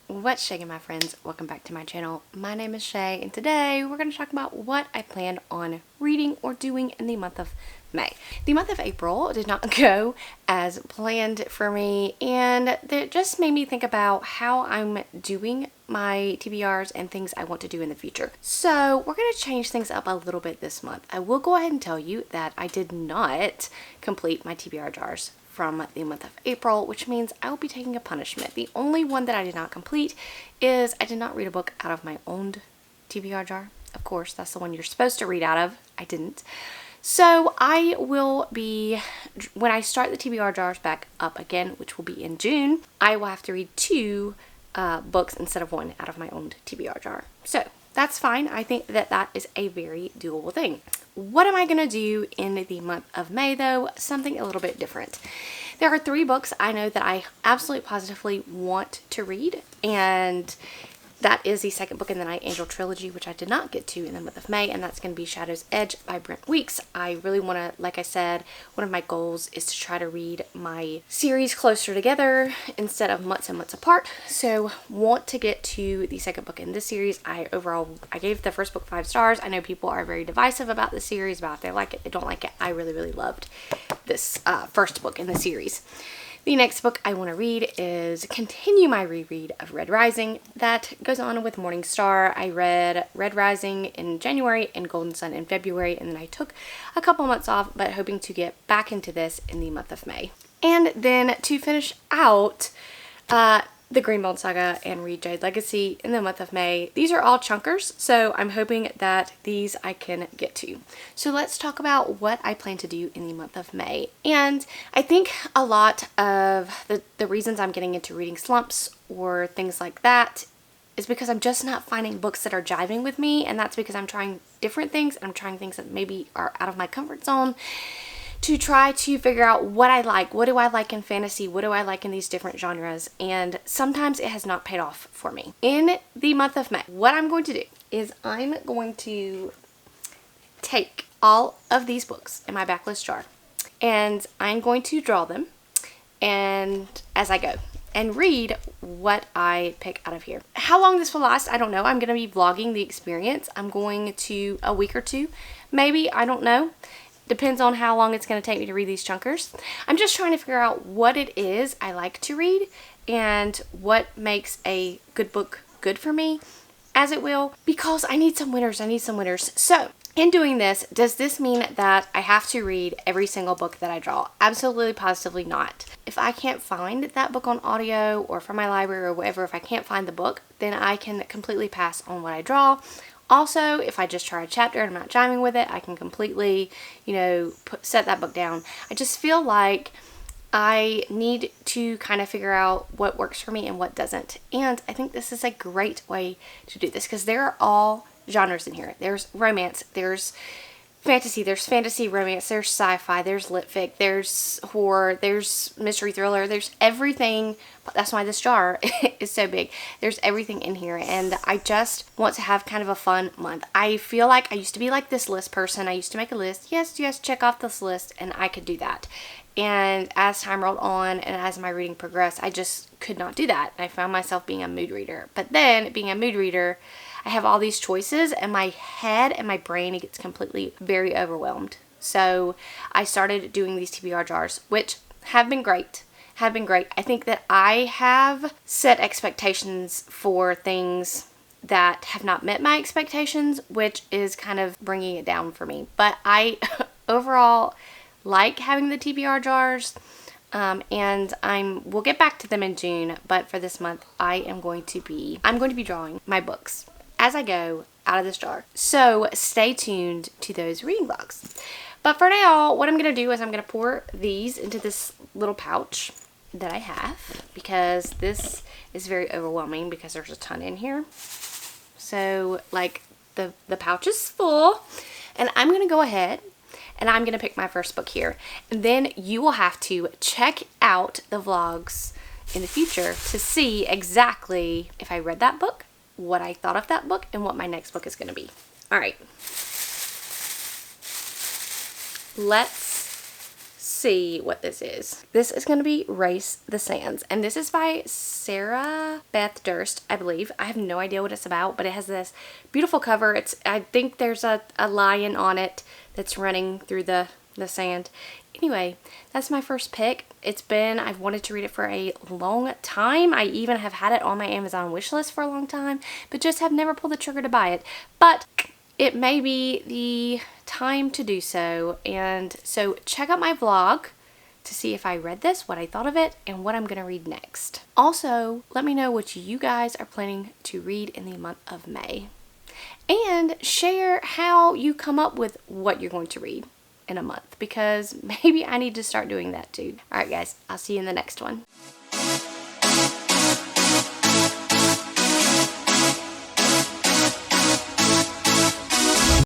What's shaking, my friends? Welcome back to my channel. My name is Shay, and today we're going to talk about what I planned on reading or doing in the month of May. The month of April did not go as planned for me, and that just made me think about how I'm doing my TBRs and things I want to do in the future. So we're going to change things up a little bit this month. I will go ahead and tell you that I did not complete my TBR jars from the month of April, which means I will be taking a punishment. The only one that I did not complete is I did not read a book out of my own TBR jar. Of course, that's the one you're supposed to read out of. I didn't. So I will be, when I start the TBR jars back up again, which will be in June, I will have to read 2 books instead of 1 out of my own TBR jar. So that's fine. I think that that is a very doable thing. What am I going to do in the month of May, though? Something a little bit different. There are 3 books I know that I absolutely positively want to read, and that is the second book in the Night Angel trilogy, which I did not get to in the month of May, and that's going to be Shadow's Edge by Brent Weeks. I really want to, like I said, one of my goals is to try to read my series closer together instead of months and months apart. So want to get to the second book in this series. I gave the first book 5 stars. I know people are very divisive about the series, about if they like it, they don't like it. I really loved this first book in the series. The next book I want to read is continue my reread of Red Rising. That goes on with Morning Star. I read Red Rising in January and Golden Sun in February, and then I took a couple months off, but hoping to get back into this in the month of May. And then to finish out the Greenbone Saga and read Jade Legacy in the month of May. These are all chunkers, so I'm hoping that these I can get to. So let's talk about what I plan to do in the month of May. And I think a lot of the reasons I'm getting into reading slumps or things like that is because I'm just not finding books that are jiving with me, and that's because I'm trying different things, and I'm trying things that maybe are out of my comfort zone, to try to figure out what I like. What do I like in fantasy? What do I like in these different genres? And sometimes it has not paid off for me. In the month of May, what I'm going to do is I'm going to take all of these books in my backlist jar, and I'm going to draw them and as I go and read what I pick out of here. How long this will last, I don't know. I'm going to be vlogging the experience. I'm going to a week or 2, maybe, I don't know. Depends on how long it's going to take me to read these chunkers. I'm just trying to figure out what it is I like to read and what makes a good book good for me, as it will, because I need some winners. So in doing this, does this mean that I have to read every single book that I draw? Absolutely, positively not. If I can't find that book on audio or from my library or whatever, if I can't find the book, then I can completely pass on what I draw. Also, if I just try a chapter and I'm not jiving with it, I can completely, set that book down. I just feel like I need to kind of figure out what works for me and what doesn't. And I think this is a great way to do this because there are all genres in here. There's romance, there's fantasy romance, there's sci-fi, there's lit fic, there's horror, there's mystery thriller, there's everything. That's why this jar is so big. There's everything in here, and I just want to have kind of a fun month. I feel like I used to be like this list person. I used to make a list. Yes, check off this list, and I could do that. And as time rolled on and as my reading progressed, I just could not do that. I found myself being a mood reader. But then, being a mood reader, I have all these choices, and my head and my brain gets completely very overwhelmed. So I started doing these TBR jars, which have been great. I think that I have set expectations for things that have not met my expectations, which is kind of bringing it down for me. But I overall like having the TBR jars, and we'll get back to them in June. But for this month, I'm going to be drawing my books as I go out of this jar. So stay tuned to those reading vlogs. But for now, what I'm going to do is I'm going to pour these into this little pouch that I have, because this is very overwhelming because there's a ton in here. So like the pouch is full, and I'm going to go ahead and I'm going to pick my first book here. And then you will have to check out the vlogs in the future to see exactly if I read that book, what I thought of that book, and what my next book is going to be. All right. let's see what this is. This is going to be Race the Sands, and this is by Sarah Beth Durst, I believe. I have no idea what it's about, but it has this beautiful cover. I think there's a lion on it that's running through the sand. Anyway, that's my first pick. I've wanted to read it for a long time. I even have had it on my Amazon wish list for a long time, but just have never pulled the trigger to buy it. But it may be the time to do so, and so check out my vlog to see if I read this, what I thought of it, and what I'm going to read next. Also, let me know what you guys are planning to read in the month of May, and share how you come up with what you're going to read in a month, because maybe I need to start doing that too. Alright guys, I'll see you in the next one.